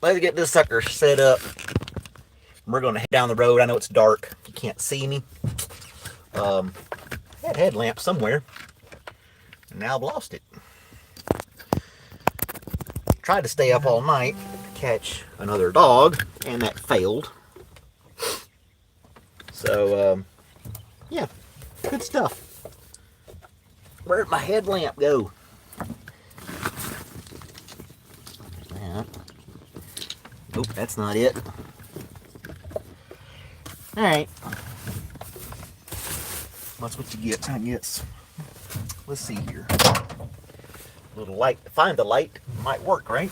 let's get this sucker set up. We're going to head down the road. I know it's dark. You can't see me. Had a headlamp somewhere, and now I've lost it. Tried to stay up all night to catch another dog, and that failed. So, yeah, good stuff. Where'd my headlamp go? Yeah. Nope, that's not it. Alright. That's what you get, I guess. Let's see here. A little light. Find the light. Might work, right?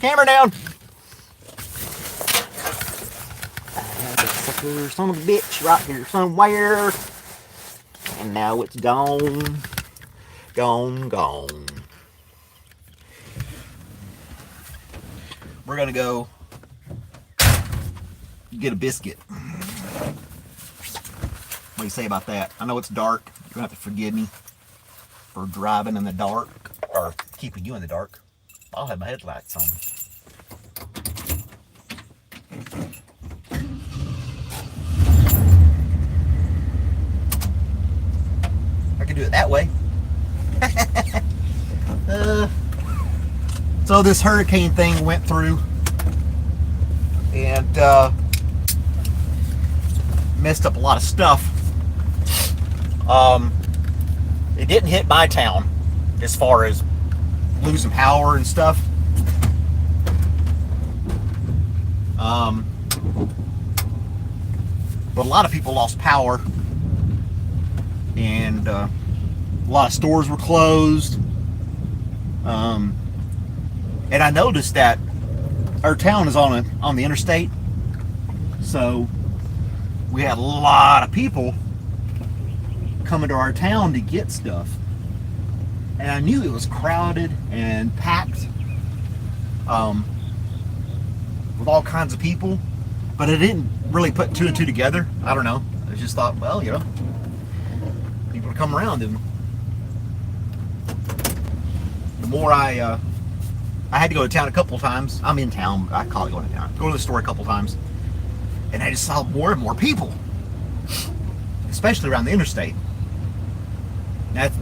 Camera down! I had a sucker son of a bitch right here somewhere. And now it's gone. Gone. We're gonna go get a biscuit. What do you say about that? I know it's dark. You're gonna have to forgive me for driving in the dark, or keeping you in the dark. I'll have my headlights on. I can do it that way. So this hurricane thing went through and messed up a lot of stuff. It didn't hit my town as far as losing power and stuff. But a lot of people lost power, and a lot of stores were closed. And I noticed that our town is on the interstate, so we had a lot of people coming to our town to get stuff, and I knew it was crowded and packed with all kinds of people, but I didn't really put two and two together. I don't know. I just thought, well, you know, people would come around, and the more I had to go to town a couple times. I'm in town, I call it going to town. Go to the store a couple times, and I just saw more and more people, especially around the interstate.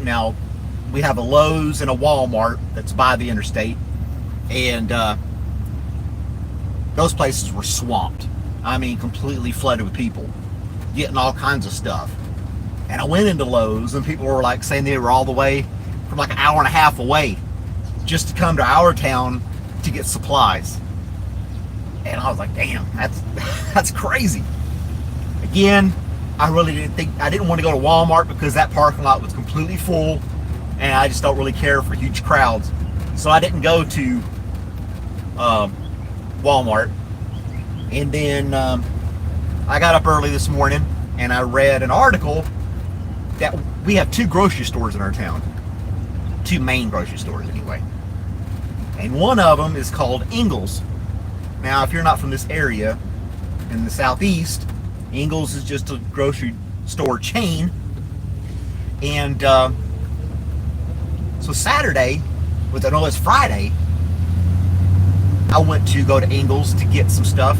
Now we have a Lowe's and a Walmart that's by the interstate, and those places were swamped. I mean, completely flooded with people getting all kinds of stuff. And I went into Lowe's, and people were like saying they were all the way from like an hour and a half away just to come to our town to get supplies. And I was like, damn, that's crazy. Again, I didn't want to go to Walmart because that parking lot was completely full, and I just don't really care for huge crowds. So I didn't go to Walmart. And then I got up early this morning, and I read an article that we have two grocery stores in our town. Two main grocery stores anyway. And one of them is called Ingles. Now, if you're not from this area in the southeast, Ingles is just a grocery store chain. And so Saturday, it's Friday, I went to go to Ingles to get some stuff,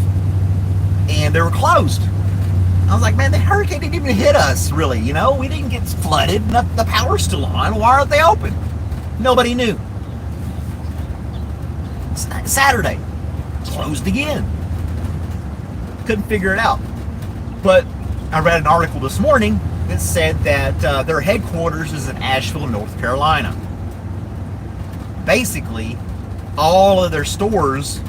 and they were closed. I was like, man, the hurricane didn't even hit us, really, you know? We didn't get flooded. The power's still on. Why aren't they open? Nobody knew. Saturday, closed again. Couldn't figure it out. But I read an article this morning that said that their headquarters is in Asheville, North Carolina. Basically, all of their stores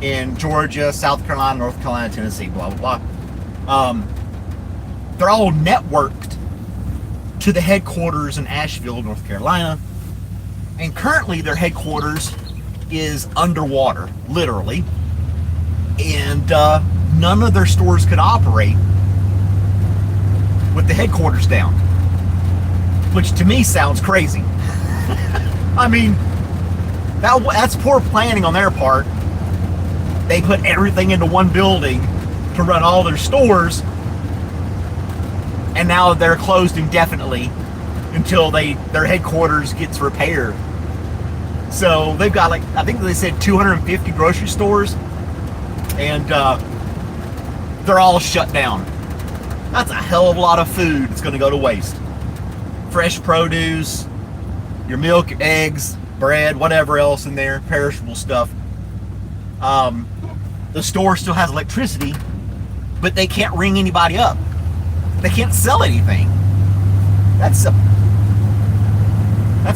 in Georgia, South Carolina, North Carolina, Tennessee, blah, blah, blah, they're all networked to the headquarters in Asheville, North Carolina. And currently their headquarters is underwater, literally. And none of their stores could operate with the headquarters down. Which to me sounds crazy. I mean, that's poor planning on their part. They put everything into one building to run all their stores, and now they're closed indefinitely until their headquarters gets repaired. So they've got, like, I think they said 250 grocery stores, and they're all shut down. That's a hell of a lot of food that's going to go to waste. Fresh produce, your milk, your eggs, bread, whatever else in there, perishable stuff. The store still has electricity, but they can't ring anybody up. They can't sell anything. That's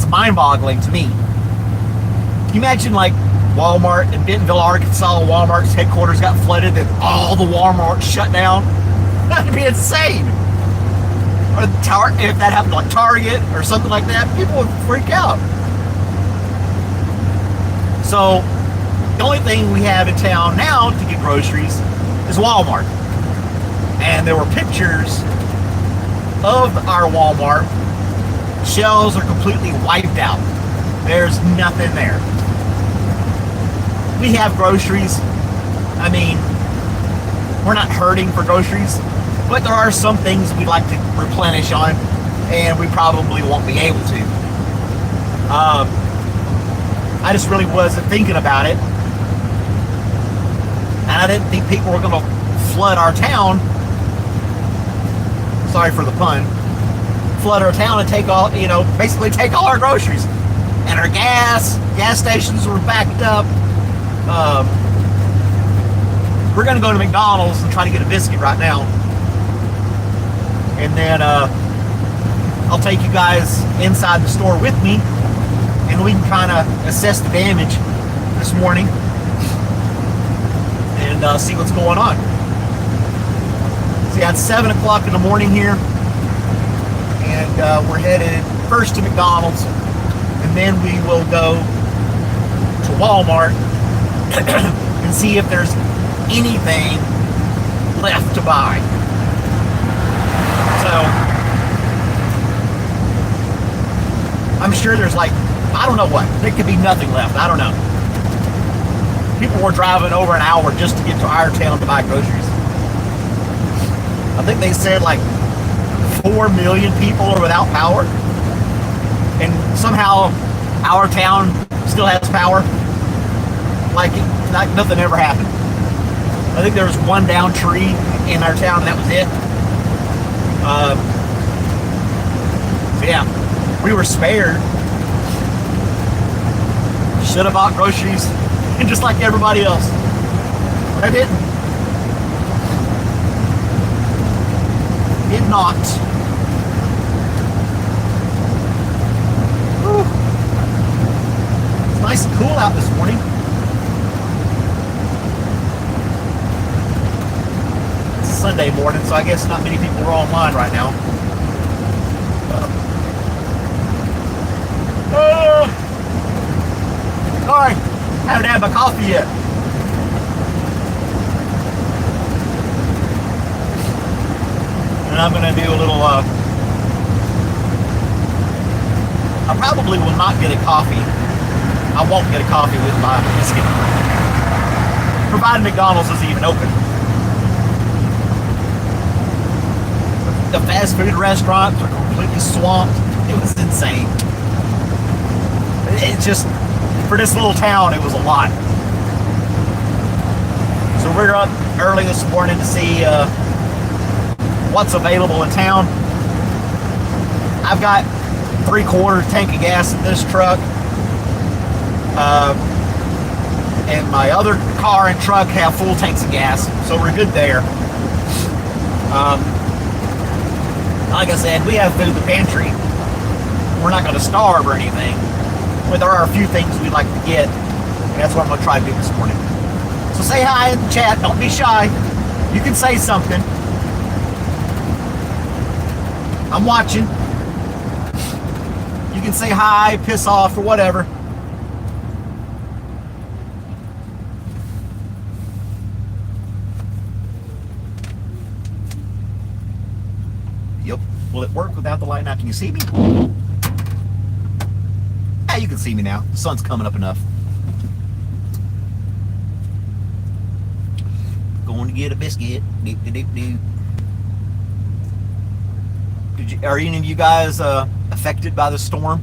mind-boggling to me. Can you imagine, like, Walmart in Bentonville, Arkansas, Walmart's headquarters got flooded and all the Walmarts shut down? That'd be insane. Or if that happened to, like, Target or something like that, people would freak out. So the only thing we have in town now to get groceries is Walmart. And there were pictures of our Walmart. Shelves are completely wiped out. There's nothing there. We have groceries. I mean, we're not hurting for groceries, but there are some things we'd like to replenish on, and we probably won't be able to. I just really wasn't thinking about it, and I didn't think people were going to flood our town. Sorry for the pun. Flood our town and take all, basically take all our groceries. And our gas stations were backed up. We're going to go to McDonald's and try to get a biscuit right now. And then I'll take you guys inside the store with me, and we can kind of assess the damage this morning and see what's going on. See, it's 7 o'clock in the morning here, and we're headed first to McDonald's, and then we will go to Walmart and see if there's anything left to buy. So I'm sure there's, like, I don't know what. There could be nothing left. I don't know. People were driving over an hour just to get to our town to buy groceries. I think they said like 4 million people are without power, and somehow our town still has power. Like nothing ever happened. I think there was one downed tree in our town, and that was it. So yeah, we were spared. Should have bought groceries, and just like everybody else, but I didn't. Did not. Whew. It's nice and cool out this morning. It's a Sunday morning, so I guess not many people are online right now. Sorry, haven't had my coffee yet. And I'm going to do a little, I probably will not get a coffee. I won't get a coffee with my biscuit, provided McDonald's is even open. The fast food restaurants are completely swamped. It was insane. It just, for this little town, it was a lot. So we're up early this morning to see what's available in town. I've got 3/4 tank of gas in this truck, and my other car and truck have full tanks of gas, so we're good there. Like I said, we have food in the pantry. We're not going to starve or anything, but there are a few things we'd like to get, and that's what I'm going to try to do this morning. So say hi in the chat. Don't be shy. You can say something. I'm watching. You can say hi, piss off, or whatever. Yep. Will it work without the light now? Can you see me? Yeah, you can see me now. The sun's coming up enough. Going to get a biscuit. Doop, doop, doop. Are any of you guys affected by the storm.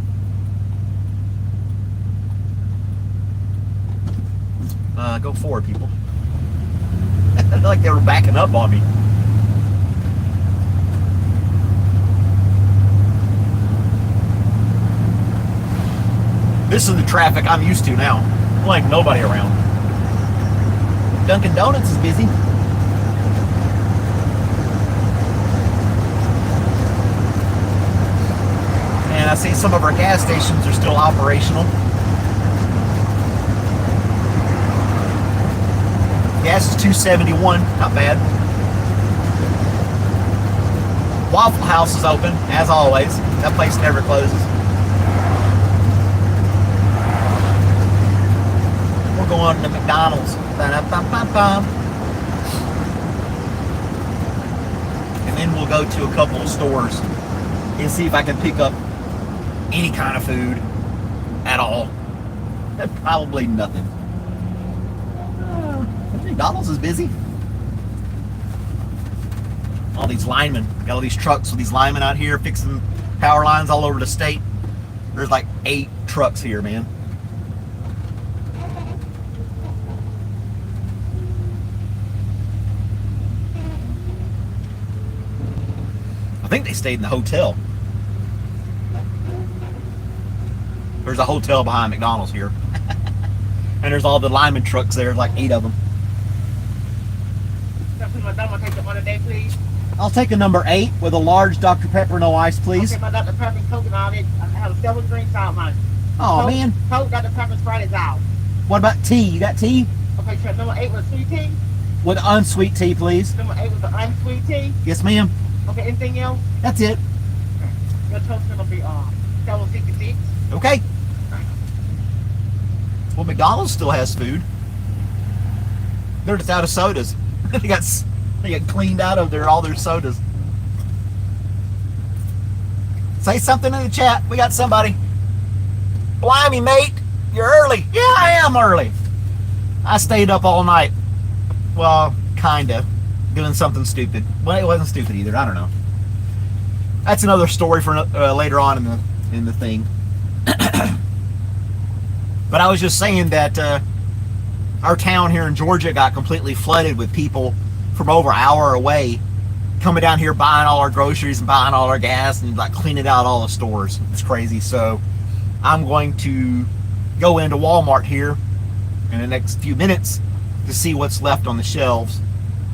Go forward, people. I feel like they were backing up on me. This is the traffic I'm used to now. Like nobody around. Dunkin' Donuts is busy. And I see some of our gas stations are still operational. Gas is $2.71, not bad. Waffle House is open, as always. That place never closes. We're going to McDonald's. And then we'll go to a couple of stores and see if I can pick up any kind of food at all. Probably nothing. McDonald's is busy. All these linemen, got all these trucks with these linemen out here fixing power lines all over the state. There's like 8 trucks here, man. I think they stayed in the hotel. There's a hotel behind McDonald's here. And there's all the lineman trucks there, like 8 of them. Take the order day, please. I'll take a number 8 with a large Dr. Pepper, no ice, please. Okay, my Dr. Pepper and Coke and all that. I have several drinks out, man. Oh, Coke, man. Coke, Dr. Pepper, Sprite is out. What about tea? You got tea? Okay, sure. Number 8 was sweet tea. With unsweet tea, please. Number 8 was the unsweet tea. Yes, ma'am. Okay, anything else? That's it. Your toast will be 766. Okay. Well, McDonald's still has food. They're just out of sodas. they got cleaned out of all their sodas. Say something in the chat. We got somebody. Blimey, mate. You're early. Yeah, I am early. I stayed up all night. Well, kinda. Doing something stupid. Well, it wasn't stupid either. I don't know. That's another story for later on in the thing. But I was just saying that our town here in Georgia got completely flooded with people from over an hour away coming down here buying all our groceries and buying all our gas and like cleaning out all the stores. It's crazy. So I'm going to go into Walmart here in the next few minutes to see what's left on the shelves,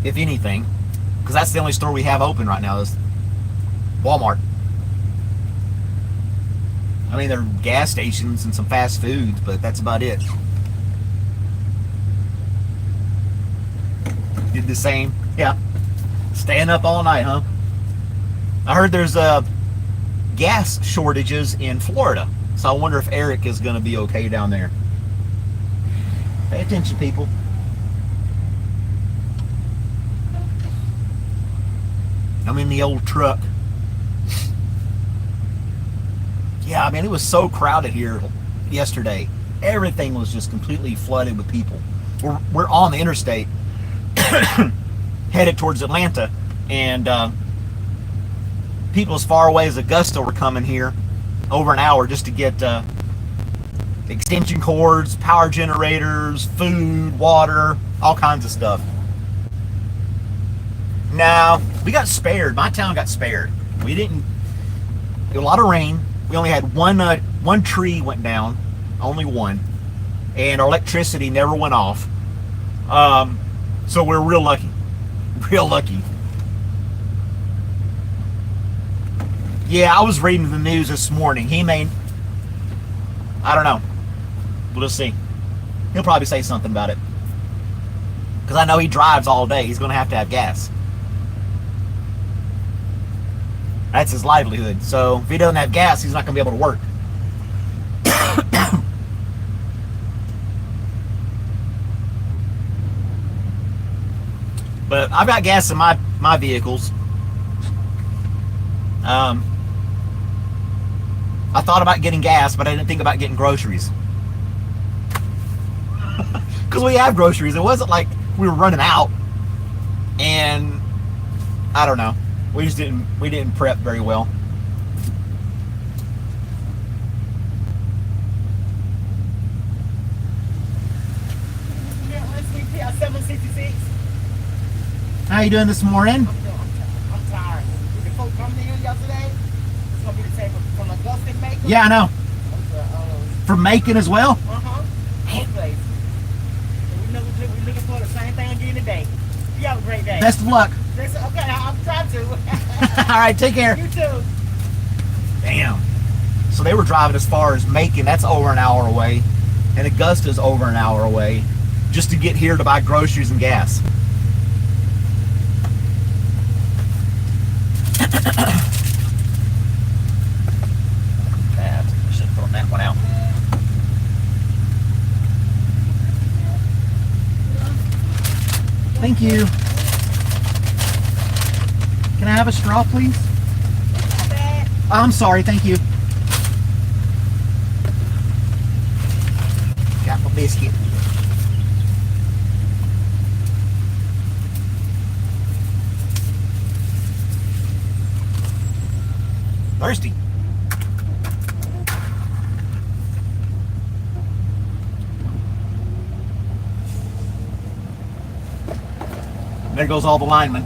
if anything, because that's the only store we have open right now is Walmart. I mean, there are gas stations and some fast foods, but that's about it. Did the same. Yeah. Staying up all night, huh? I heard there's gas shortages in Florida, so I wonder if Eric is going to be okay down there. Pay attention, people. I'm in the old truck. Yeah, I mean, it was so crowded here yesterday. Everything was just completely flooded with people. We're on the interstate headed towards Atlanta, and people as far away as Augusta were coming here over an hour just to get extension cords, power generators, food, water, all kinds of stuff. Now, we got spared. My town got spared. We didn't. There was a lot of rain. We only had one tree went down, only one, and our electricity never went off. So we're real lucky, real lucky. Yeah, I was reading the news this morning. He may, I don't know. We'll just see. He'll probably say something about it, because I know he drives all day. He's going to have gas. That's his livelihood. So if he doesn't have gas, he's not going to be able to work. But I've got gas in my vehicles. I thought about getting gas, but I didn't think about getting groceries. Because we have groceries. It wasn't like we were running out. And I don't know. We didn't prep very well. How you doing this morning? I'm tired. Did the folk come in yesterday? It's gonna be the same from Augustine Maker. Yeah, I know. From Macon as well? Whole place. So we're looking for the same thing again today. You have a great day. Best of luck. Okay, I'm trying to. All right, take care. You too. Damn. So they were driving as far as Macon, that's over an hour away, and Augusta's over an hour away, just to get here to buy groceries and gas. I should have thrown that one out. Thank you. Can I have a straw, please? I'm sorry, thank you. Got my biscuit. Thirsty. There goes all the linemen.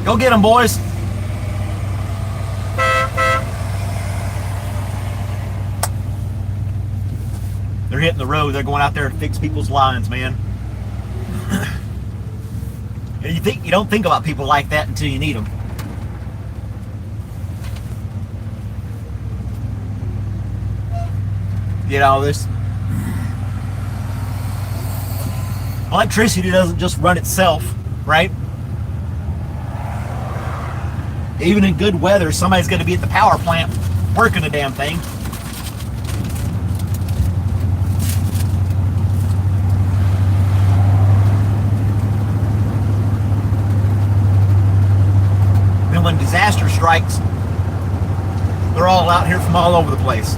Go get them, boys. They're hitting the road. They're going out there to fix people's lines, man. You don't think about people like that until you need them. You know, this electricity doesn't just run itself, right? Even in good weather, somebody's going to be at the power plant working the damn thing. And when disaster strikes, they're all out here from all over the place.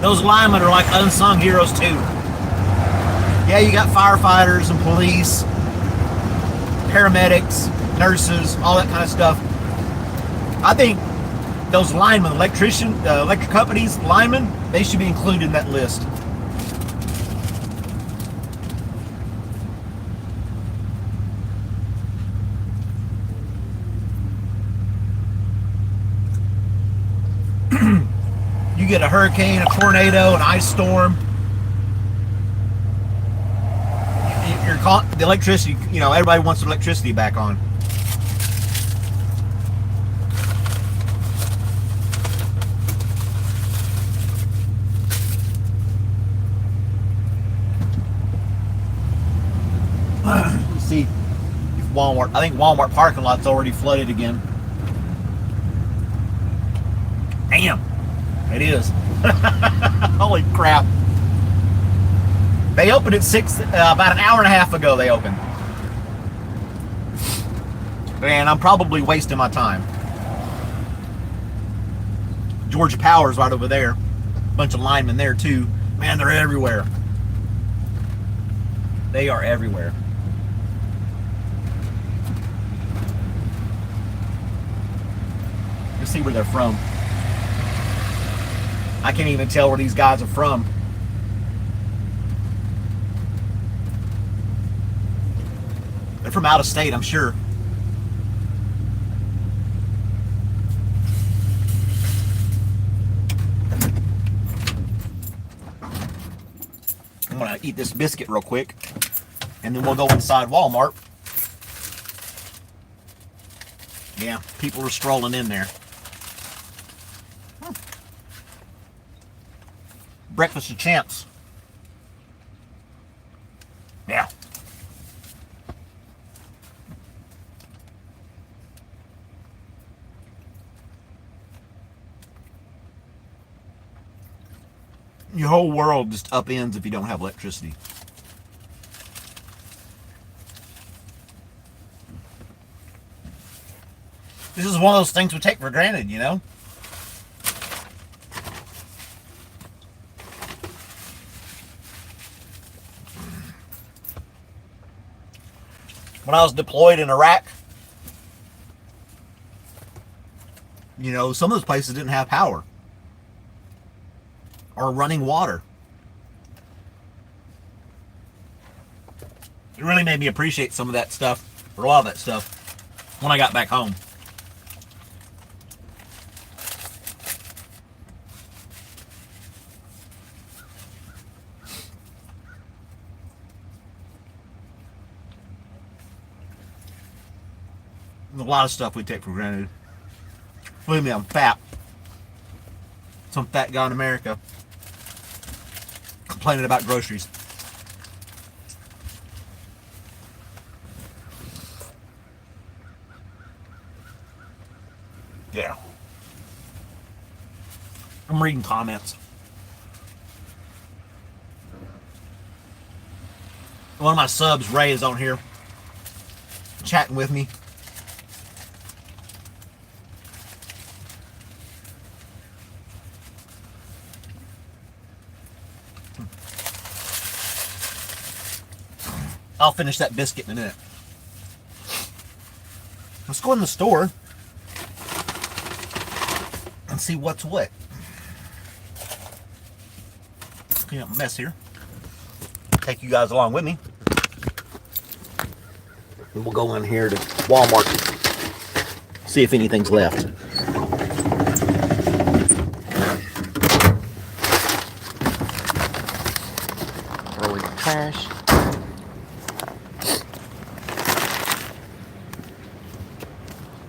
Those linemen are like unsung heroes too. Yeah, you got firefighters and police, paramedics, nurses, all that kind of stuff. I think those linemen, electric companies, linemen, they should be included in that list. You get a hurricane, a tornado, an ice storm. You're caught, the electricity, you know, everybody wants the electricity back on. See if Walmart, I think Walmart parking lot's already flooded again. Damn. It is. Holy crap. They opened at 6, about an hour and a half ago they opened. And I'm probably wasting my time. Georgia Power's right over there. Bunch of linemen there too. Man, they're everywhere. They are everywhere. Let's see where they're from. I can't even tell where these guys are from. They're from out of state, I'm sure. I'm gonna eat this biscuit real quick, and then we'll go inside Walmart. Yeah, people are strolling in there. Breakfast of Champs. Yeah. Your whole world just upends if you don't have electricity. This is one of those things we take for granted, you know? when I was deployed in Iraq, you know, some of those places didn't have power or running water. It really made me appreciate some of that stuff, or a lot of that stuff, when I got back home. There's a lot of stuff we take for granted. Believe me, I'm fat. Some fat guy in America complaining about groceries. Yeah. I'm reading comments. One of my subs, Ray, is on here chatting with me. I'll finish that biscuit in a minute. Let's go in the store and see what's what. Clean up a mess here. Take you guys along with me. And we'll go in here to Walmart. See if anything's left. Throw in the trash.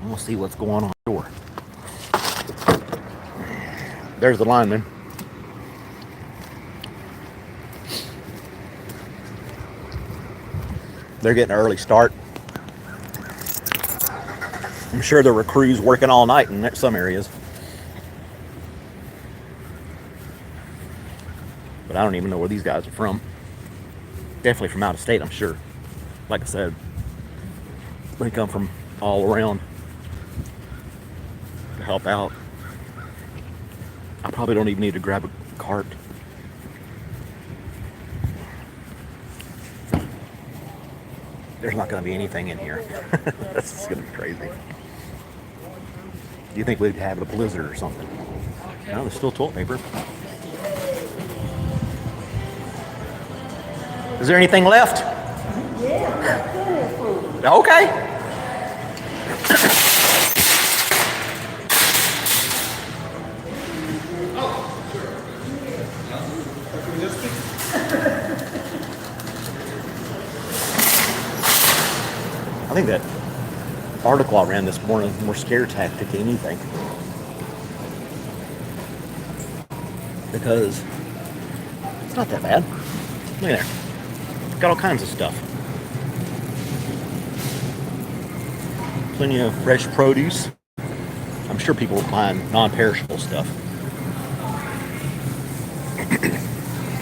We'll see what's going on in the door. There's the lineman. They're getting an early start. I'm sure there were crews working all night in some areas. But I don't even know where these guys are from. Definitely from out of state, I'm sure. Like I said, they come from all around to help out. I probably don't even need to grab a cart. There's not going to be anything in here. This is going to be crazy. Do you think we'd have a blizzard or something? No, there's still toilet paper. Is there anything left? Yeah. Okay. I think that article I ran this morning was more scare tactic than anything. Because it's not that bad. Look at there. Got all kinds of stuff. Plenty of fresh produce. I'm sure people will find non-perishable stuff.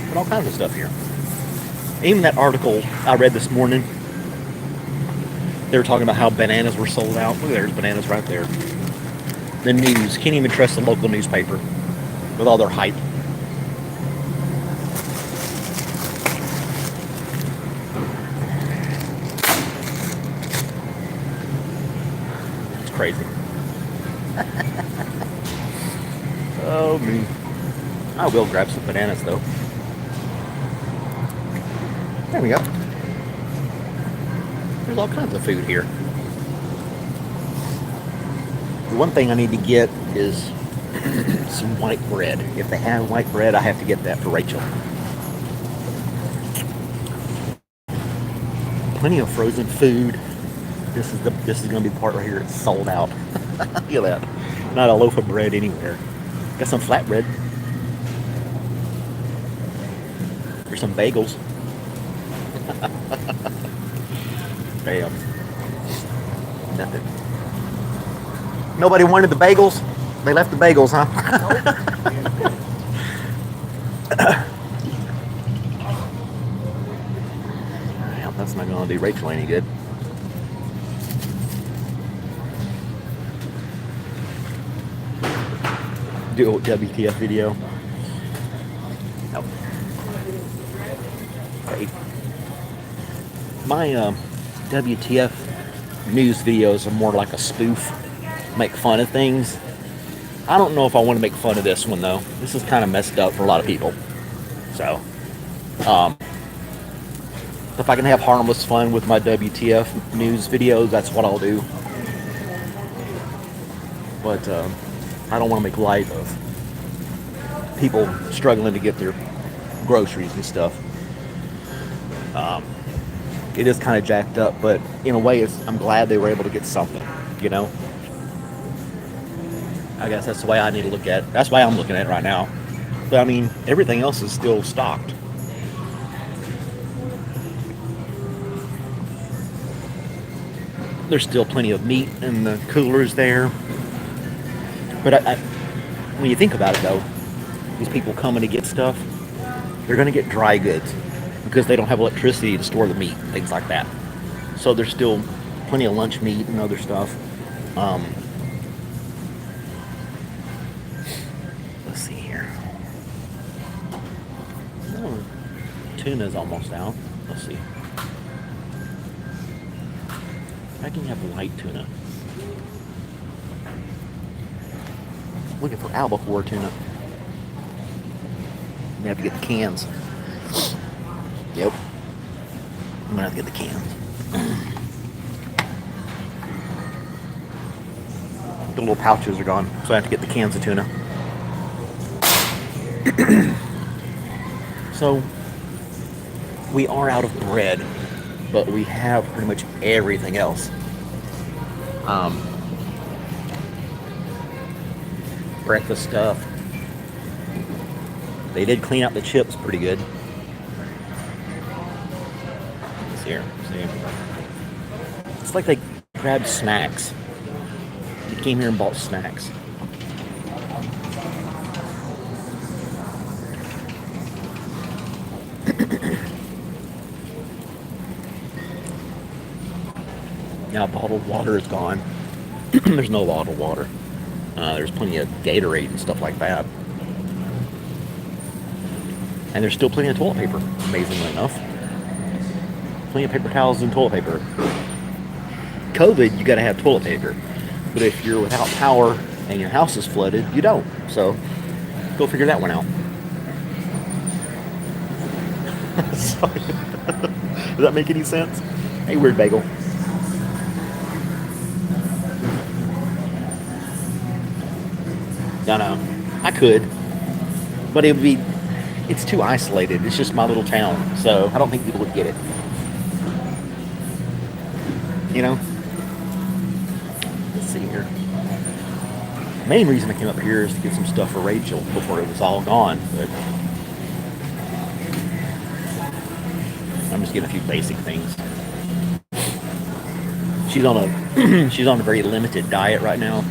But all kinds of stuff here. Even that article I read this morning, they were talking about how bananas were sold out. Look, there's bananas right there. The news. Can't even trust the local newspaper with all their hype. It's crazy. Oh, me. I will grab some bananas, though. There we go. There's all kinds of food here. The one thing I need to get is some white bread. If they have white bread, I have to get that for Rachel. Plenty of frozen food. This is going to be the part right here. It's sold out. Look at that. Not a loaf of bread anywhere. Got some flatbread. There's some bagels. Bam. Nothing. Nobody wanted the bagels? They left the bagels, huh? Well, that's not going to do Rachel any good. Do a WTF video. Nope. Hey. My WTF news videos are more like a spoof, make fun of things. I don't know if I want to make fun of this one though. This is kind of messed up for a lot of people. So, if I can have harmless fun with my WTF news videos, that's what I'll do. But I don't want to make light of people struggling to get their groceries and stuff. It is kind of jacked up, but in a way, I'm glad they were able to get something, you know? I guess that's the way I need to look at it. That's why I'm looking at it right now. But I mean, everything else is still stocked. There's still plenty of meat in the coolers there. But when you think about it though, these people coming to get stuff, they're going to get dry goods because they don't have electricity to store the meat, things like that. So there's still plenty of lunch meat and other stuff. Let's see here. Oh, tuna's almost out. Let's see. I can have light tuna. Looking for albacore tuna. I'm gonna have to get the cans. Yep. I'm gonna have to get the cans. The little pouches are gone, so I have to get the cans of tuna. So, we are out of bread, but we have pretty much everything else. Breakfast stuff. They did clean out the chips pretty good. It's here. See? It's like they grabbed snacks. They came here and bought snacks. Now bottled water is gone. There's no bottled water. There's plenty of Gatorade and stuff like that. And there's still plenty of toilet paper, amazingly enough. Plenty of paper towels and toilet paper. COVID, you gotta have toilet paper. But if you're without power and your house is flooded, you don't. So, go figure that one out. Sorry. Does that make any sense? Hey, Weird Bagel. No, I could, but it would be, it's too isolated. It's just my little town, so I don't think people would get it. You know? Let's see here. Main reason I came up here is to get some stuff for Rachel before it was all gone, but I'm just getting a few basic things. She's on a she's on a very limited diet right now.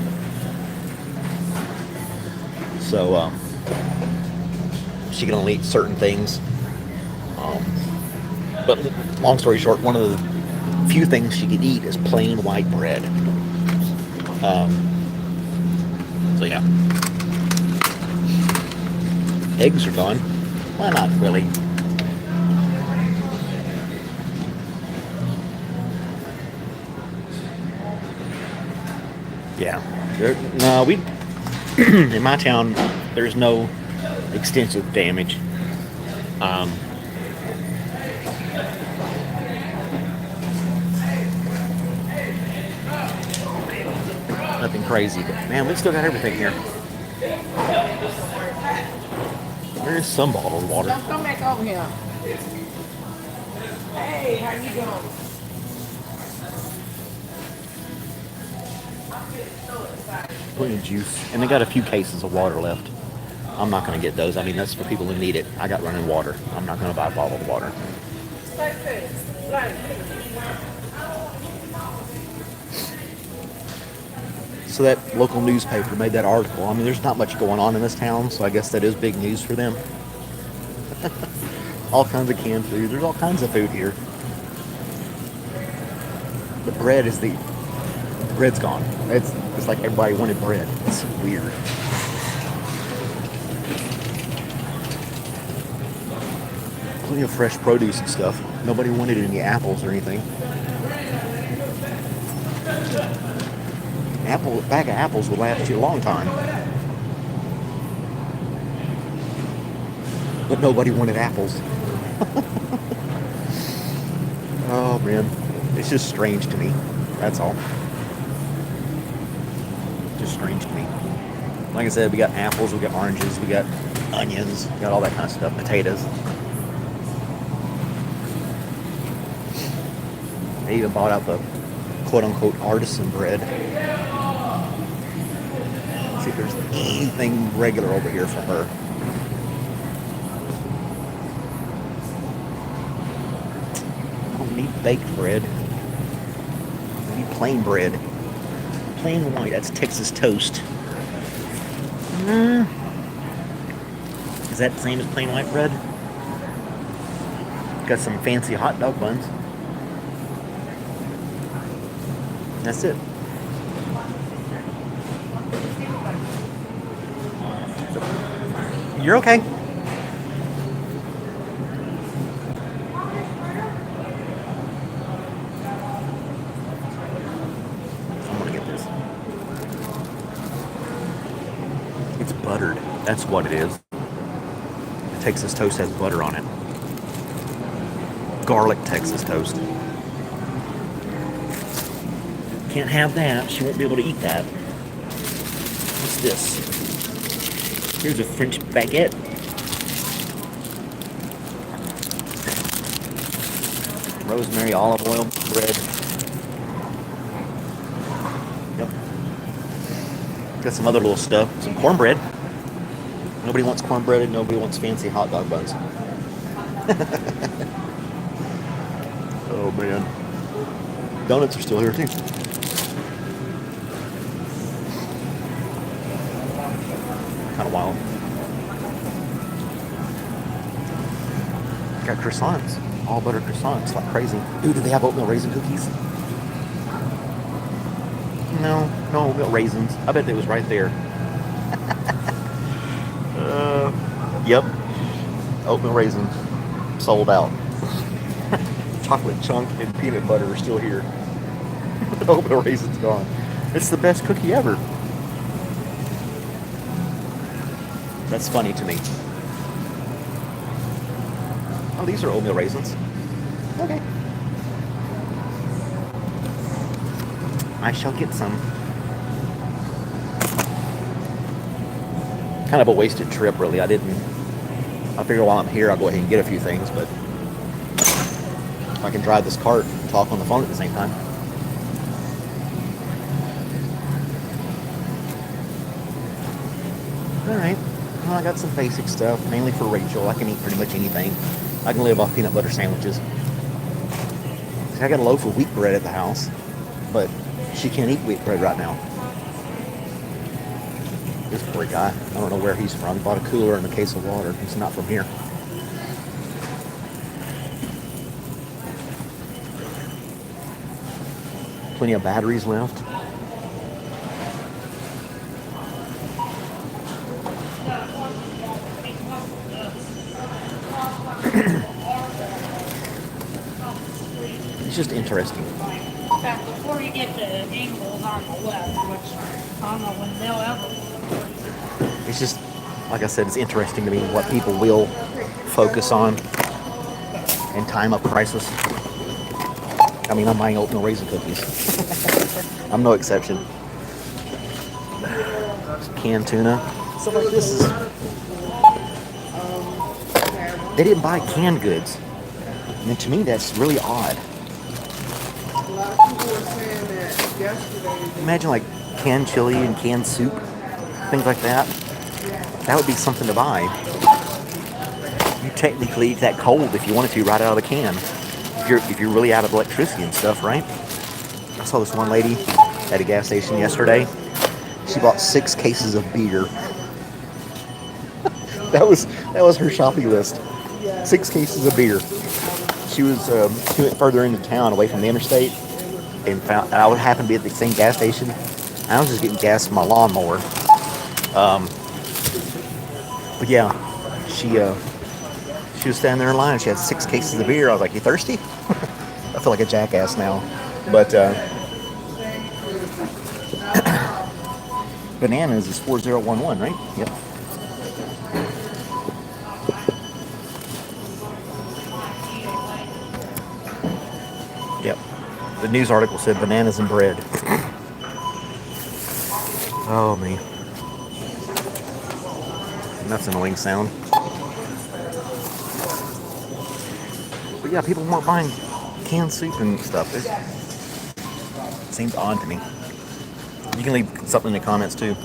So, she can only eat certain things. But long story short, one of the few things she can eat is plain white bread. So yeah. Eggs are gone. Well, not really. Yeah. No, we... in my town, there's no extensive damage. Nothing crazy, but man, we still got everything here. There is some bottled water. Come back over here. Hey, how you doing? Plenty of juice, and they got a few cases of water left. I'm not going to get those. I mean, that's for people who need it. I got running water. I'm not going to buy bottled water. So that local newspaper made that article. I mean, there's not much going on in this town, so I guess that is big news for them. All kinds of canned food. There's all kinds of food here. The bread's gone. It's like everybody wanted bread. It's weird. Plenty of fresh produce and stuff. Nobody wanted any apples or anything. Bag of apples would last you a long time. But nobody wanted apples. Oh man, it's just strange to me. That's all. Just strange to me. Like I said, we got apples, we got oranges, we got onions, we got all that kind of stuff. Potatoes. I even bought out the quote-unquote artisan bread. Let's see if there's anything regular over here for her. I don't need baked bread. I need plain bread. Plain white. That's Texas toast. Is that the same as plain white bread? Got some fancy hot dog buns. That's it. You're okay. I'm gonna get this. It's buttered. That's what it is. Texas toast has butter on it. Garlic Texas toast. Can't have that. She won't be able to eat that. What's this? Here's a French baguette. Rosemary olive oil bread. Yep. Got some other little stuff. Some cornbread. Nobody wants cornbread and nobody wants fancy hot dog buns. Oh man. Donuts are still here too. Kind of wild. Got croissants. All butter croissants like crazy. Ooh, do they have oatmeal raisin cookies? No oatmeal raisins. I bet it was right there. Yep. Oatmeal raisins sold out. Chocolate chunk and peanut butter are still here. Oatmeal raisins gone. It's the best cookie ever. That's funny to me. Oh, these are oatmeal raisins. Okay. I shall get some. Kind of a wasted trip, really. I figure while I'm here, I'll go ahead and get a few things, but I can drive this cart and talk on the phone at the same time. Alright. Well, I got some basic stuff, mainly for Rachel. I can eat pretty much anything. I can live off peanut butter sandwiches. See, I got a loaf of wheat bread at the house, but she can't eat wheat bread right now. This poor guy, I don't know where he's from. He bought a cooler and a case of water. He's not from here. Plenty of batteries left. It's just interesting. In fact, before you get to angles on the left, which I don't know when they'll ever. It's just, like I said, it's interesting to me what people will focus on in time of crisis. I mean, I'm buying oatmeal raisin cookies. I'm no exception. Canned tuna. Stuff like this is... They didn't buy canned goods. And to me, that's really odd. A lot of people were saying that yesterday. Imagine like canned chili and canned soup, things like that. That would be something to buy. You technically eat that cold if you wanted to, right out of the can. If you're really out of electricity and stuff, right? I saw this one lady at a gas station yesterday. She bought 6 cases of beer. that was her shopping list. 6 cases of beer. She went further into town, away from the interstate, and I would happen to be at the same gas station. I was just getting gas for my lawnmower. But yeah, she was standing there in line. She had 6 cases of beer. I was like, "You thirsty?" I feel like a jackass now, but Bananas is 4011, right? Yep. Yep. The news article said bananas and bread. Oh, me. And that's an annoying sound. But yeah, people weren't buying canned soup and stuff. It seems odd to me. You can leave something in the comments too.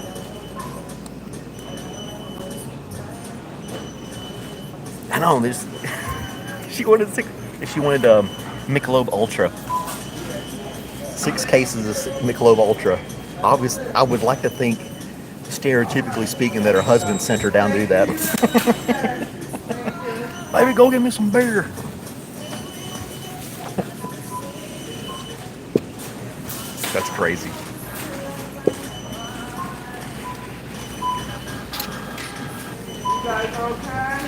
I know, there's she wanted Michelob Ultra. 6 cases of Michelob Ultra. Obviously, I would like to think, stereotypically speaking, that her husband sent her down to do that. Baby, go get me some beer. That's crazy. You guys okay?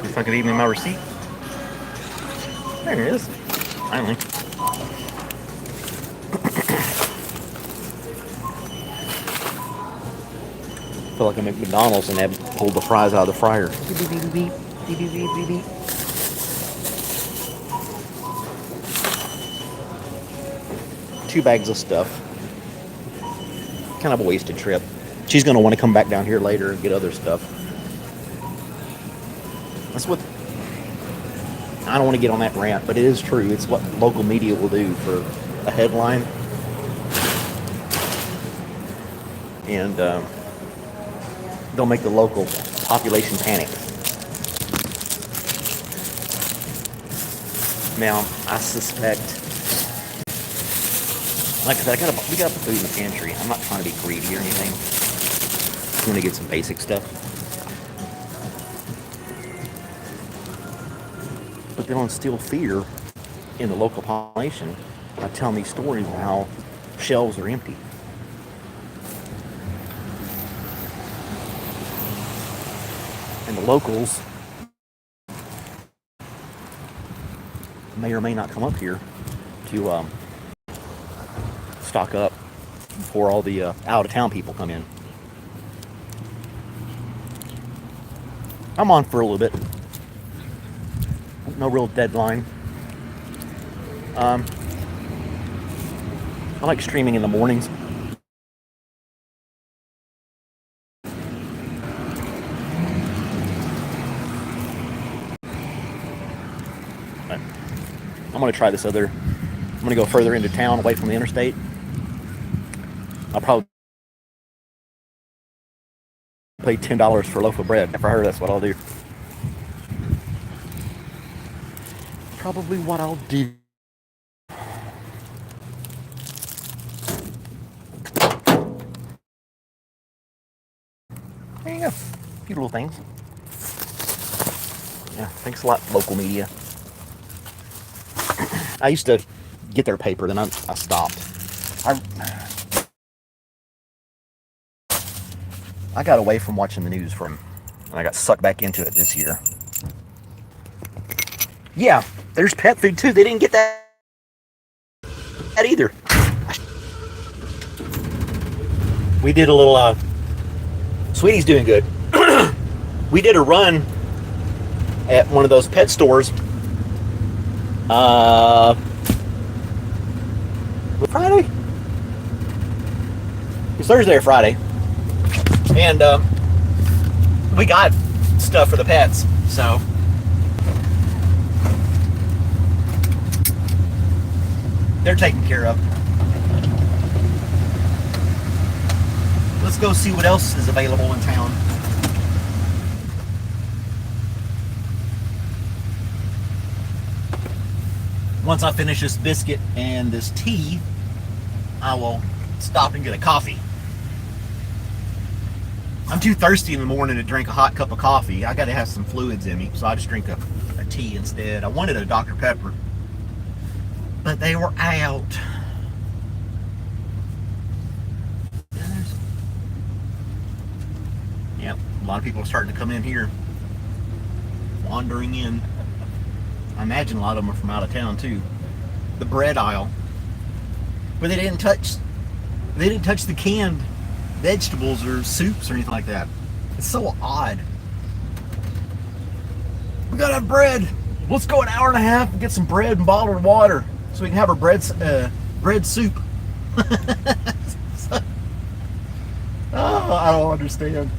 If I could even my receipt. There it is. Finally. I feel like I'm at McDonald's and have pulled the fries out of the fryer. Beep, beep, beep, beep, beep, beep, beep, beep, beep. Two bags of stuff. Kind of a wasted trip. She's going to want to come back down here later and get other stuff. That's what... I don't want to get on that rant, but it is true. It's what local media will do for a headline. And they'll make the local population panic. Now, I suspect, like I said, we got the food in the pantry. I'm not trying to be greedy or anything. I'm gonna get some basic stuff. But they'll instill fear in the local population by telling these stories of how shelves are empty. And the locals may or may not come up here to stock up before all the out-of-town people come in. I'm on for a little bit. No real deadline. I like streaming in the mornings. I'm going to try this other. I'm going to go further into town, away from the interstate. I'll probably pay $10 for a loaf of bread. If I heard, that's what I'll do. Probably what I'll do. There you go. Few little things. Yeah, thanks a lot, local media. I used to get their paper, then I stopped. I got away from watching the news and I got sucked back into it this year. Yeah, there's pet food too. They didn't get that either. We did a little, Sweetie's doing good. We did a run at one of those pet stores. Friday? It's Thursday or Friday. And we got stuff for the pets, so they're taken care of. Let's go see what else is available in town. Once I finish this biscuit and this tea, I will stop and get a coffee. I'm too thirsty in the morning to drink a hot cup of coffee. I gotta have some fluids in me, so I just drink a tea instead. I wanted a Dr. Pepper, but they were out. Yep, a lot of people are starting to come in here, wandering in. I imagine a lot of them are from out of town too. The bread aisle, but they didn't touch the canned vegetables or soups or anything like that. It's so odd. We gotta have bread. Let's go an hour and a half and get some bread and bottled water so we can have our bread soup. Oh, I don't understand.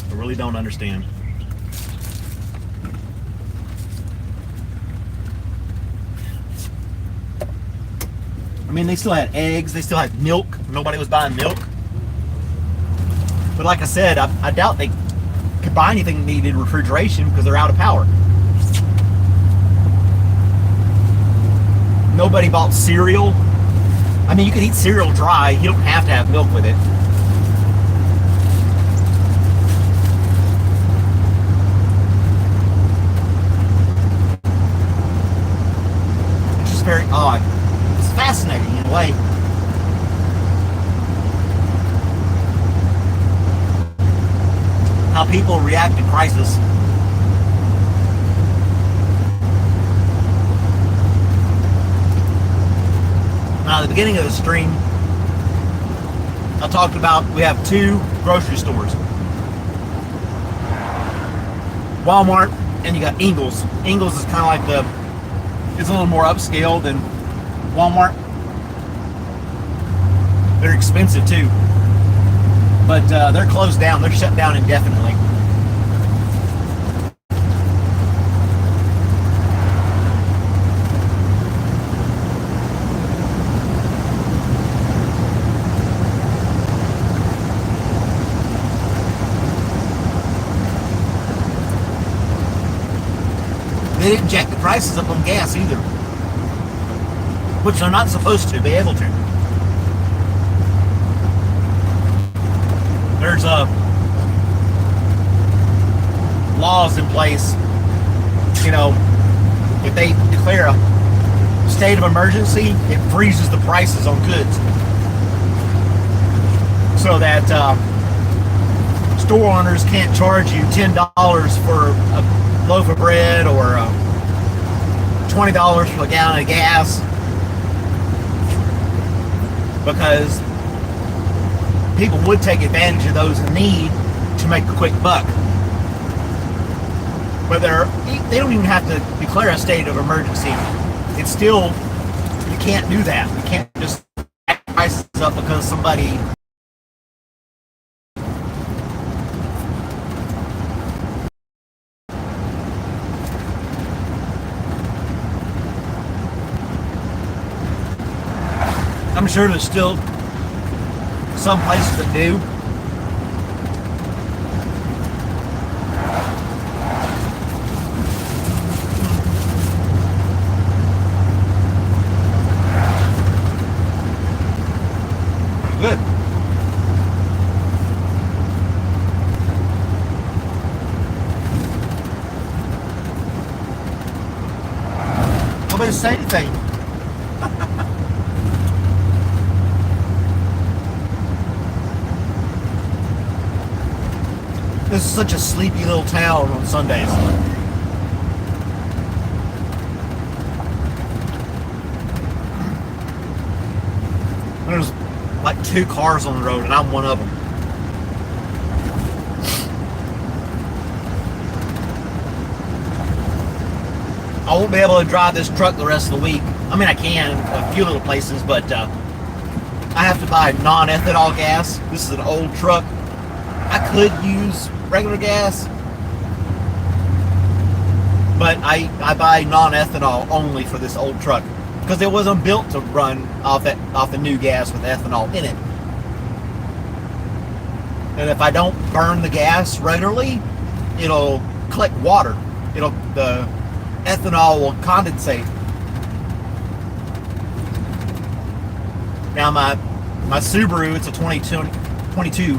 I really don't understand. I mean, they still had eggs, they still had milk. Nobody was buying milk. But like I said, I doubt they could buy anything that needed refrigeration because they're out of power. Nobody bought cereal. I mean, you can eat cereal dry. You don't have to have milk with it. It's just very odd. It's fascinating in a way. How people react to crisis. Now, at the beginning of the stream, I talked about we have 2 grocery stores. Walmart, and you got Ingles. Ingles is kind of like it's a little more upscale than Walmart. They're expensive too. But they're closed down. They're shut down indefinitely. They didn't jack the prices up on gas either, which they're not supposed to be able to. There's laws in place. You know, if they declare a state of emergency, it freezes the prices on goods, so that store owners can't charge you $10 for a loaf of bread or $20 for a gallon of gas, because people would take advantage of those in need to make a quick buck. But they don't even have to declare a state of emergency. It's still, you can't do that. You can't just jack prices up because somebody I'm sure there's still some places that do. Good. Nobody say anything. This is such a sleepy little town on Sundays. There's like 2 cars on the road, and I'm one of them. I won't be able to drive this truck the rest of the week. I mean, I can a few little places, but I have to buy non-ethanol gas. This is an old truck. I could use regular gas, but I buy non-ethanol only for this old truck because it wasn't built to run off the new gas with ethanol in it. And if I don't burn the gas regularly, it'll collect water. The ethanol will condensate. Now my Subaru, it's a 22.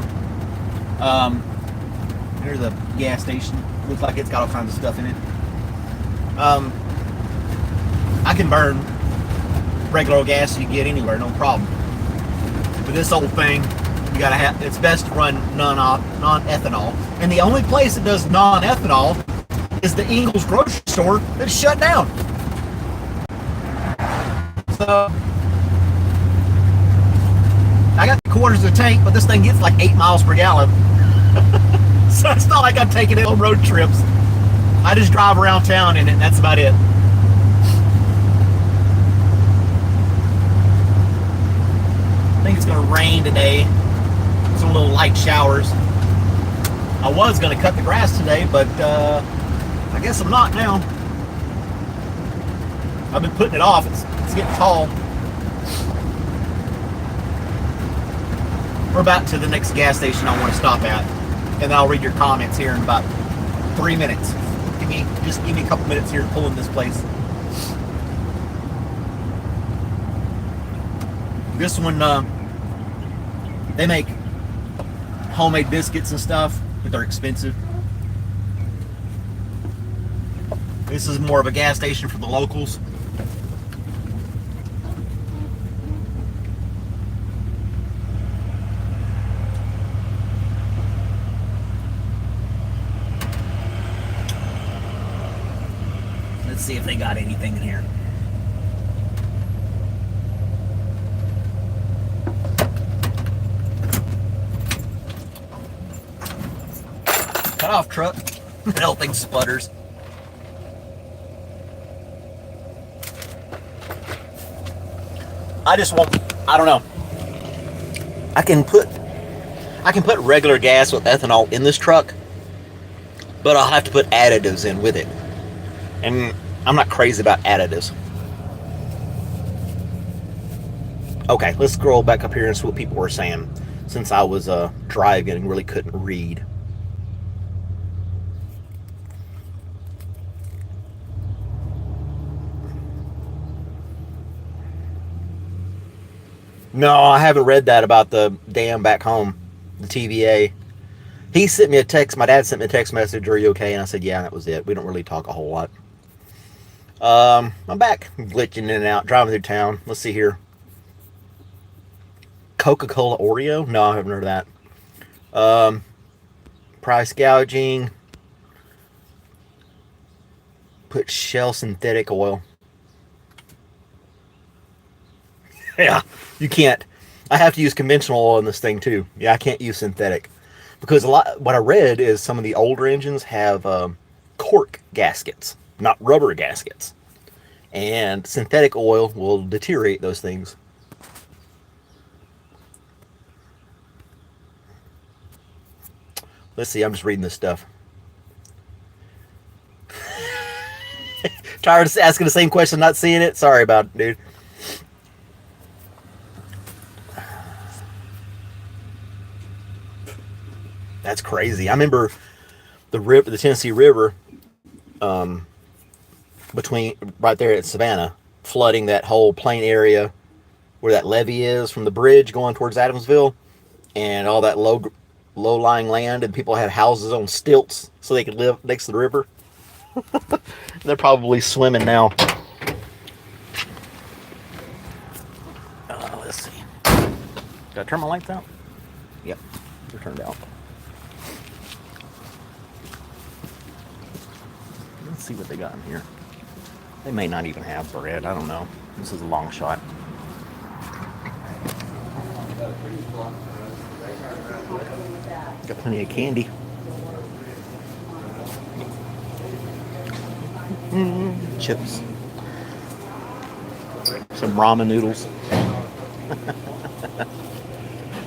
There's a gas station. Looks like it's got all kinds of stuff in it. I can burn regular old gas you get anywhere, no problem. But this old thing, you gotta have. It's best to run non-ethanol. And the only place that does non-ethanol is the Ingles grocery store that's shut down. I got quarters of a tank, but this thing gets like 8 miles per gallon. So it's not like I'm taking it on road trips. I just drive around town in it, and that's about it. I think it's going to rain today. Some little light showers. I was going to cut the grass today, but I guess I'm not now. I've been putting it off. It's getting tall. We're about to the next gas station I want to stop at, and then I'll read your comments here in about 3 minutes. Just give me a couple minutes here to pull in this place. This one, they make homemade biscuits and stuff, but they're expensive. This is more of a gas station for the locals. Let's see if they got anything in here. Cut off truck. That whole thing sputters. I just want, I don't know. I can put regular gas with ethanol in this truck, but I'll have to put additives in with it. And I'm not crazy about additives. Okay, let's scroll back up here and see what people were saying, since I was driving and really couldn't read. No, I haven't read that about the dam back home, the TVA. He sent me a text. My dad sent me a text message, "Are you okay?" And I said, "Yeah," that was it. We don't really talk a whole lot. I'm back, glitching in and out, driving through town. Let's see here. Coca-Cola Oreo? No, I haven't heard of that. Price gouging. Put Shell synthetic oil. Yeah, you can't. I have to use conventional oil in this thing too. Yeah, I can't use synthetic. Because what I read is some of the older engines have cork gaskets, not rubber gaskets. And synthetic oil will deteriorate those things. Let's see, I'm just reading this stuff. Tired of asking the same question, not seeing it? Sorry about it, dude. That's crazy. I remember the Tennessee River, between right there at Savannah, flooding that whole plain area where that levee is from the bridge going towards Adamsville, and all that low-lying land, and people had houses on stilts so they could live next to the river. They're probably swimming now. Let's see. Did I turn my lights out? Yep, they're turned out. Let's see what they got in here. They may not even have bread. I don't know. This is a long shot. Got plenty of candy. Chips. Some ramen noodles.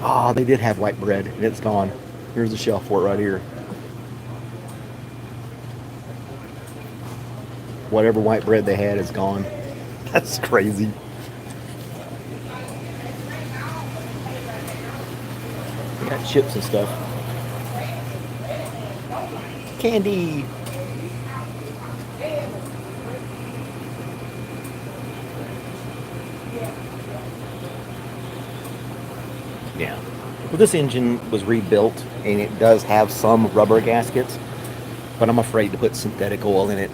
Oh, they did have white bread, and it's gone. Here's the shelf for it right here. Whatever white bread they had is gone. That's crazy. They got chips and stuff. Candy. Yeah. Well, this engine was rebuilt, and it does have some rubber gaskets, but I'm afraid to put synthetic oil in it.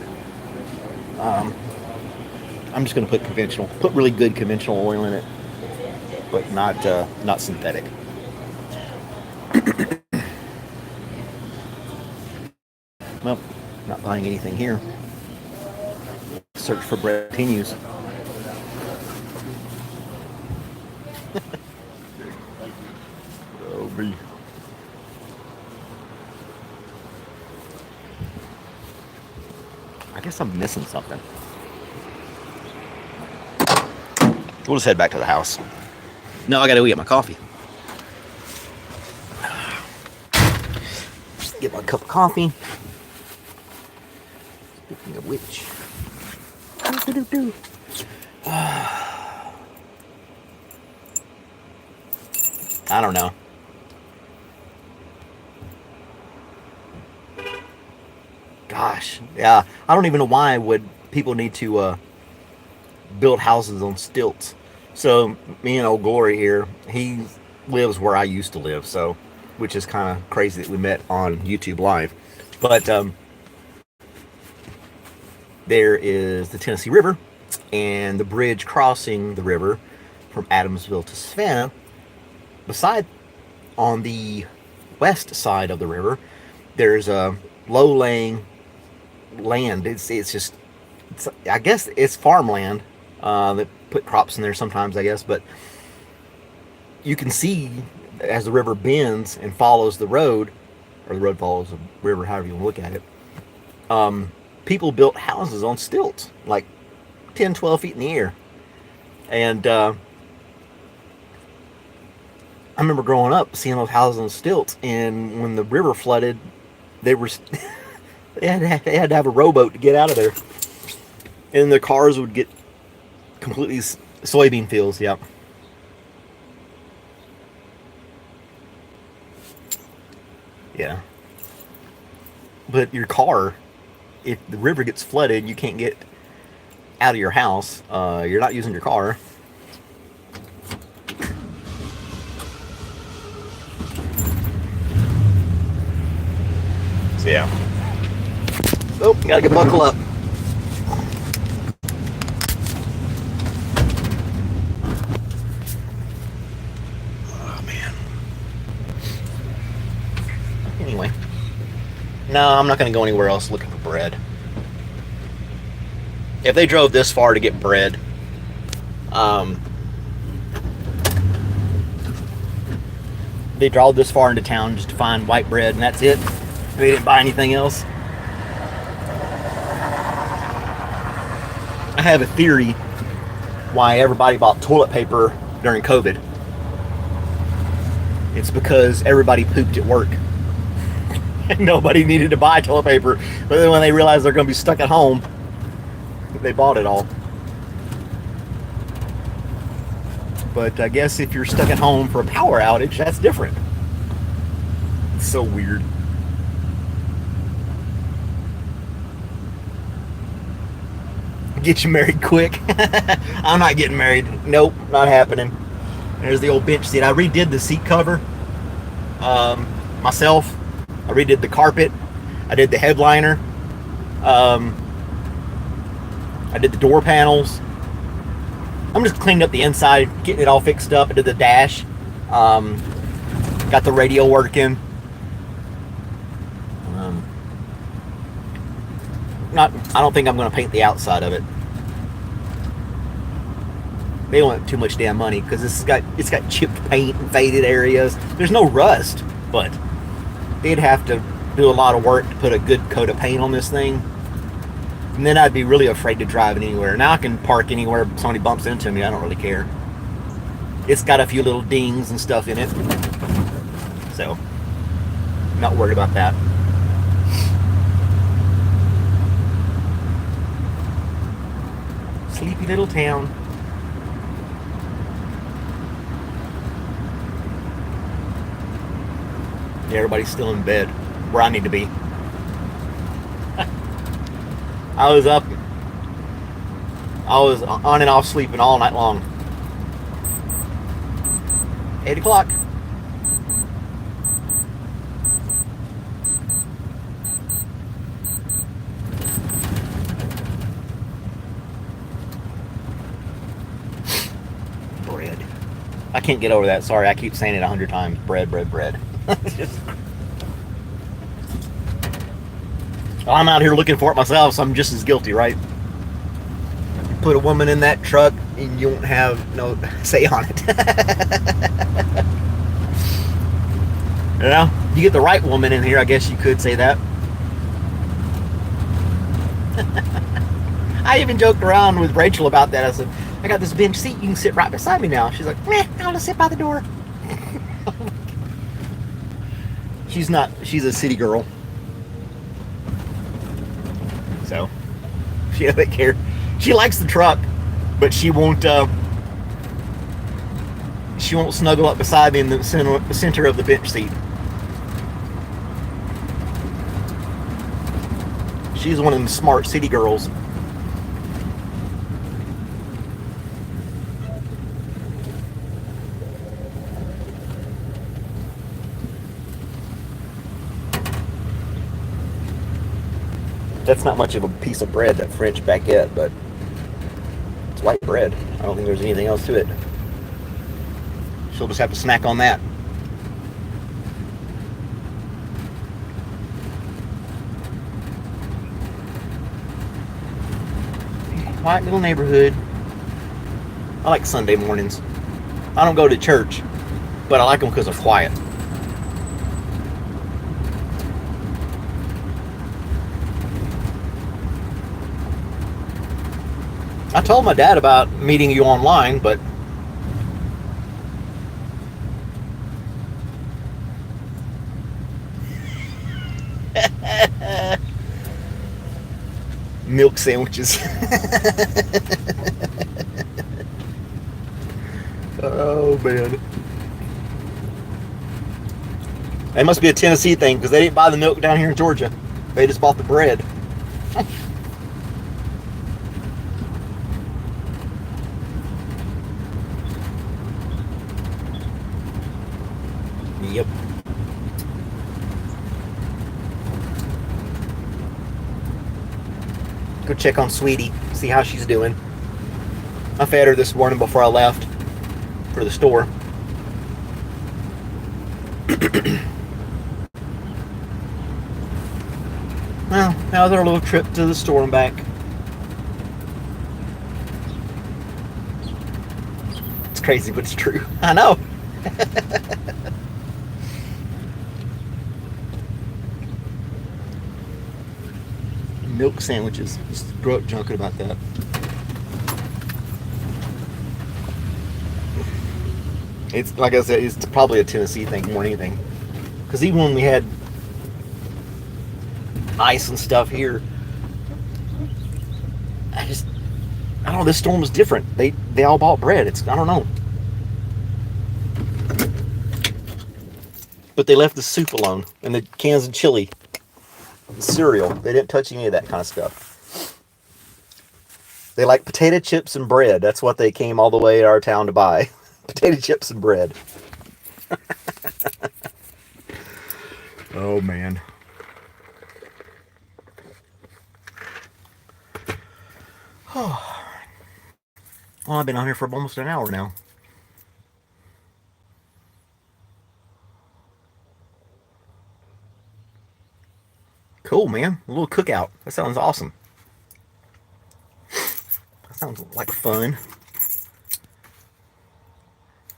I'm just going to put conventional, put really good conventional oil in it, but not synthetic. Well, not buying anything here. Search for bread continues. me. I guess I'm missing something. We'll just head back to the house. No, I gotta go get my coffee. Get my cup of coffee. Speaking of which. I don't know. Gosh, yeah. I don't even know why would people need to build houses on stilts. So me and old Glory here, he lives where I used to live, so which is kind of crazy that we met on YouTube Live. But there is the Tennessee River and the bridge crossing the river from Adamsville to Savannah. Beside, on the west side of the river, there's a low-laying land. I guess it's farmland. That put crops in there sometimes, I guess, but you can see as the river bends and follows the road, or the road follows the river, however you want to look at it. People built houses on stilts, like 10, 12 feet in the air. And I remember growing up seeing those houses on stilts, and when the river flooded, they were they had to have a rowboat to get out of there, and the cars would get completely soybean fields. Yep. Yeah. But your car, if the river gets flooded, you can't get out of your house. You're not using your car. So yeah. Oh, gotta get buckle up. Oh man. Anyway. No, I'm not gonna go anywhere else looking for bread. If they drove this far to get bread, they drove this far into town just to find white bread and that's it. They didn't buy anything else. I have a theory why everybody bought toilet paper during COVID. It's because everybody pooped at work. And nobody needed to buy toilet paper. But then when they realized they're going to be stuck at home, they bought it all. But I guess if you're stuck at home for a power outage, that's different. It's so weird. Get you married quick. I'm not getting married. Nope, not happening. There's the old bench seat. I redid the seat cover myself. I redid the carpet. I did the headliner. I did the door panels. I'm just cleaning up the inside, getting it all fixed up. I did the dash. Got the radio working. I don't think I'm going to paint the outside of it. They want too much damn money because it's got chipped paint and faded areas. There's no rust, but they'd have to do a lot of work to put a good coat of paint on this thing. And then I'd be really afraid to drive it anywhere. Now I can park anywhere somebody bumps into me. I don't really care. It's got a few little dings and stuff in it. So, not worried about that. Sleepy little town. Yeah, everybody's still in bed where I need to be. I was up. I was on and off sleeping all night long. 8 o'clock. Bread. I can't get over that. Sorry, I keep saying it 100 times. Bread, bread, bread. Well, I'm out here looking for it myself, so I'm just as guilty, right? Put a woman in that truck and you won't have no say on it. You know, you get the right woman in here, I guess you could say that. I even joked around with Rachel about that. I said, I got this bench seat, you can sit right beside me now. She's like, meh, I'll just sit by the door. She's a city girl. So, she doesn't care. She likes the truck, but she won't snuggle up beside me in the center of the bench seat. She's one of them smart city girls. That's not much of a piece of bread, that French baguette, but it's white bread. I don't think there's anything else to it. She'll just have to snack on that. Quiet little neighborhood. I like Sunday mornings. I don't go to church, but I like them because they're quiet. I told my dad about meeting you online, but milk sandwiches. Oh man. It must be a Tennessee thing because they didn't buy the milk down here in Georgia. They just bought the bread. Yep. Go check on Sweetie, see how she's doing. I fed her this morning before I left for the store. Well, that was our little trip to the store and back. It's crazy, but it's true. I know. Milk sandwiches. Just grew up joking about that. It's like I said, it's probably a Tennessee thing more than anything. Because even when we had ice and stuff here, I don't know. This storm was different. They all bought bread. I don't know. But they left the soup alone and the cans of chili. Cereal. They didn't touch any of that kind of stuff. They like potato chips and bread. That's what they came all the way to our town to buy. Potato chips and bread. Oh man. Oh. Well, I've been on here for almost an hour now. Cool, man. A little cookout. That sounds awesome. That sounds like fun.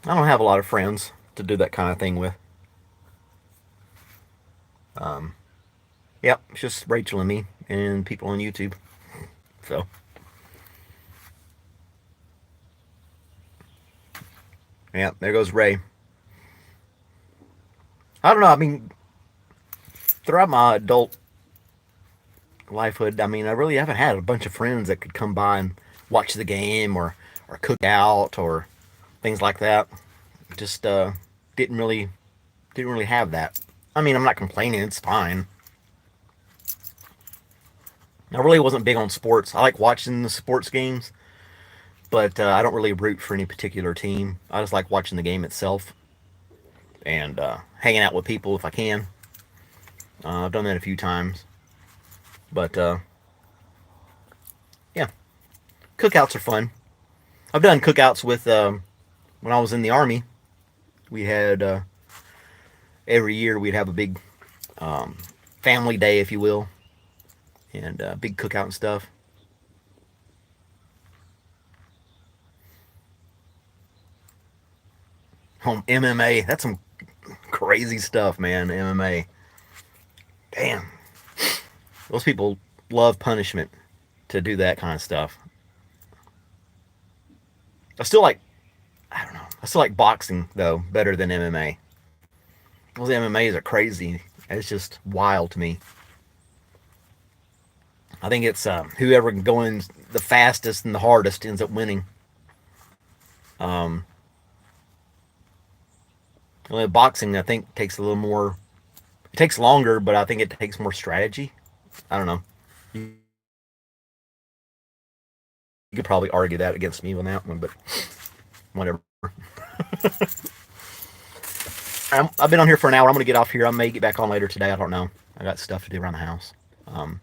I don't have a lot of friends to do that kind of thing with. Yep, it's just Rachel and me and people on YouTube. So. Yeah, there goes Ray. I don't know. I mean, throughout my adult lifehood, I mean, I really haven't had a bunch of friends that could come by and watch the game or cook out or things like that. Just didn't really have that. I mean, I'm not complaining. It's fine. I really wasn't big on sports. I like watching the sports games, but I don't really root for any particular team. I just like watching the game itself and hanging out with people if I can. I've done that a few times. But, yeah. Cookouts are fun. I've done cookouts with, when I was in the Army. We had, every year we'd have a big family day, if you will. And big cookout and stuff. MMA, that's some crazy stuff, man. MMA. Damn. Those people love punishment to do that kind of stuff. I still like, I don't know. I still like boxing though better than MMA. Those MMAs are crazy. It's just wild to me. I think it's whoever can go in the fastest and the hardest ends up winning. Boxing, I think, takes a little more. It takes longer, but I think it takes more strategy. I don't know. You could probably argue that against me on that one, but whatever. I've been on here for an hour. I'm going to get off here. I may get back on later today. I don't know. I got stuff to do around the house. And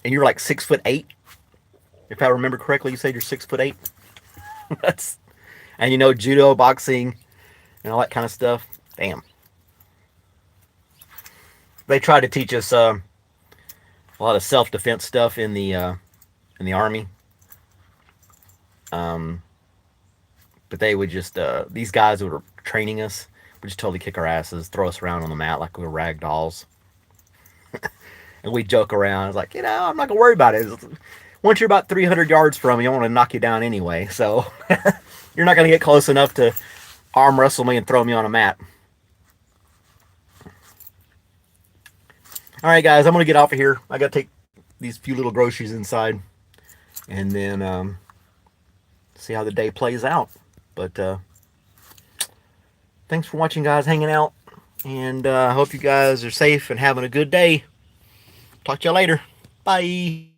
you're like 6'8", if I remember correctly. You said you're 6'8". That's, and you know, judo, boxing, and all that kind of stuff. Damn. They try to teach us a lot of self-defense stuff in the army. But they would just these guys who were training us would just totally kick our asses, throw us around on the mat like we were rag dolls. And we joke around. It's like, I'm not gonna worry about it. Once you're about 300 yards from me, I want to knock you down anyway. So you're not gonna get close enough to arm wrestle me and throw me on a mat. All right, guys, I'm gonna get off of here. I gotta take these few little groceries inside, and then see how the day plays out. But thanks for watching, guys, hanging out, and I hope you guys are safe and having a good day. Talk to you later. Bye.